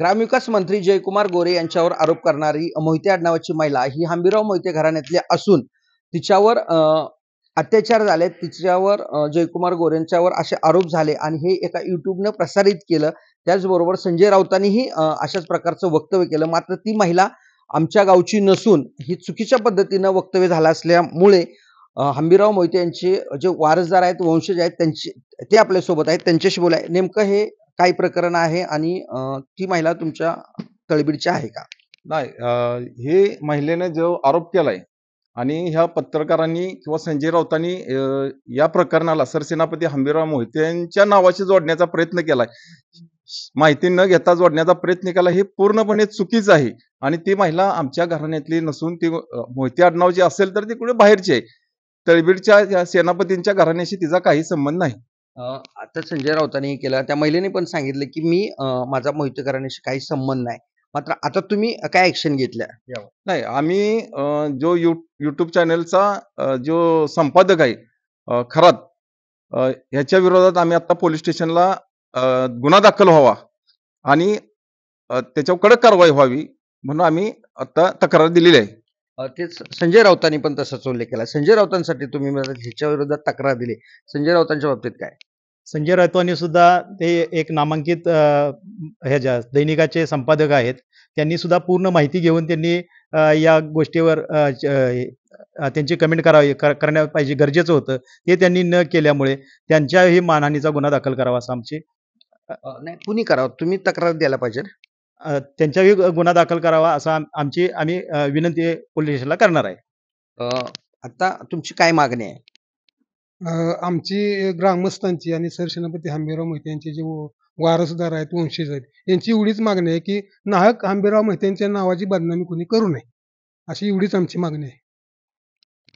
ग्रामविकास मंत्री जयकुमार गोरे यांच्यावर आरोप करणारी मोहिते आडनावाची महिला ही हंबीरराव मोहिते घराण्यातली असून तिच्यावर अत्याचार झाले, तिच्यावर जयकुमार गोरेंच्यावर असे आरोप झाले आणि हे एका YouTubeनं प्रसारित केलं। त्याचबरोबर संजय राऊतांनीही अशाच प्रकारचं वक्तव्य केलं। मात्र ती महिला आमच्या गावची नसून ही चुकीच्या पद्धतीनं वक्तव्य झालं असल्यामुळे हंबीरराव मोहिते यांचे जे वारसदार आहेत, वंशज आहेत, त्यांचे ते आपल्यासोबत आहेत, त्यांच्याशी बोलाय। नेमकं हे काय प्रकरण आहे आणि ती महिला तुमच्या तळबीडची आहे का? नाही, हे महिलेने जो आरोप केलाय आणि ह्या पत्रकारांनी किंवा संजय राऊतांनी या प्रकरणाला सरसेनापती हंबीरराव मोहिते यांच्या नावाशी जोडण्याचा प्रयत्न केलाय, माहिती न घेता जोडण्याचा प्रयत्न केला, हे पूर्णपणे चुकीचं आहे। आणि ती महिला आमच्या घराण्यातली नसून ती मोहिते आडनावाची असेल तर ती कुठे बाहेरची आहे। तळबीडच्या सेनापतींच्या घराण्याशी तिचा काही संबंध नाही। आता संजय राऊतांनी केलं, त्या महिलेने पण सांगितलं की मी माझा मोहिते घराण्याशी काही संबंध नाही। मात्र आता तुम्ही काय ऍक्शन घेतल्या यावर? नाही, आम्ही जो YouTube चॅनलचा जो संपादक आहे खरात, ह्याच्या विरोधात आम्ही आता पोलीस स्टेशनला गुन्हा दाखल व्हावा आणि त्याच्यावर कडक कारवाई व्हावी म्हणून आम्ही आता तक्रार दिलेली आहे। तेच संजय राऊतांनी पण तसाच उल्लेख केला। संजय राऊतांसाठी तुम्ही ह्याच्या विरोधात तक्रार दिली, संजय राऊतांच्या बाबतीत काय? संजय राऊतांनी सुद्धा ते एक नामांकित ह्याच्या दैनिकाचे संपादक आहेत, त्यांनी सुद्धा पूर्ण माहिती घेऊन त्यांनी या गोष्टीवर त्यांची कमेंट करण्या पाहिजे, गरजेचं होतं। ते त्यांनी न केल्यामुळे त्यांच्याही मानहानीचा गुन्हा दाखल करावा असं आमची नाही, कुणी करावं, तुम्ही तक्रार द्यायला पाहिजे, त्यांच्याही गुन्हा दाखल करावा असं आम्ही विनंती पोलीस स्टेशनला करणार आहे। आता तुमची काय मागणी आहे? आमची ग्रामस्थांची आणि सरसेनापती हंबीरराव मोहिते यांचे जे वारसदार आहेत, वंशज आहेत, यांची एवढीच मागणी आहे की नाहक हंबीरराव मोहिते यांच्या नावाची बदनामी कोणी करू नये, अशी एवढीच आमची मागणी आहे।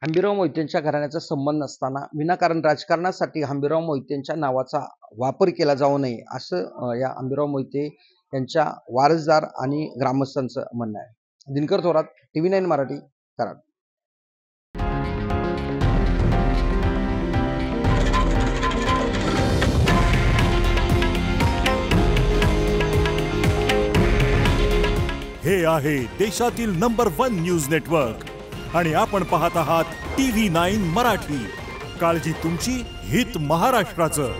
हंबीरराव मोहितेंच्या घराण्याचा संबंध नसताना विनाकारण राजकारणासाठी हंबीरराव मोहितेंच्या नावाचा वापर केला जाऊ नये असं या हंबीरराव मोहिते यांच्या वारसदार आणि ग्रामस्थांचं म्हणणं आहे। दिनकर थोरात, TV9 मराठी, कराड। हे आहे देशातील नंबर 1 न्यूज नेटवर्क आणि आपण पाहत आहात TV9 मराठी। काळजी तुमची, हित महाराष्ट्राचं।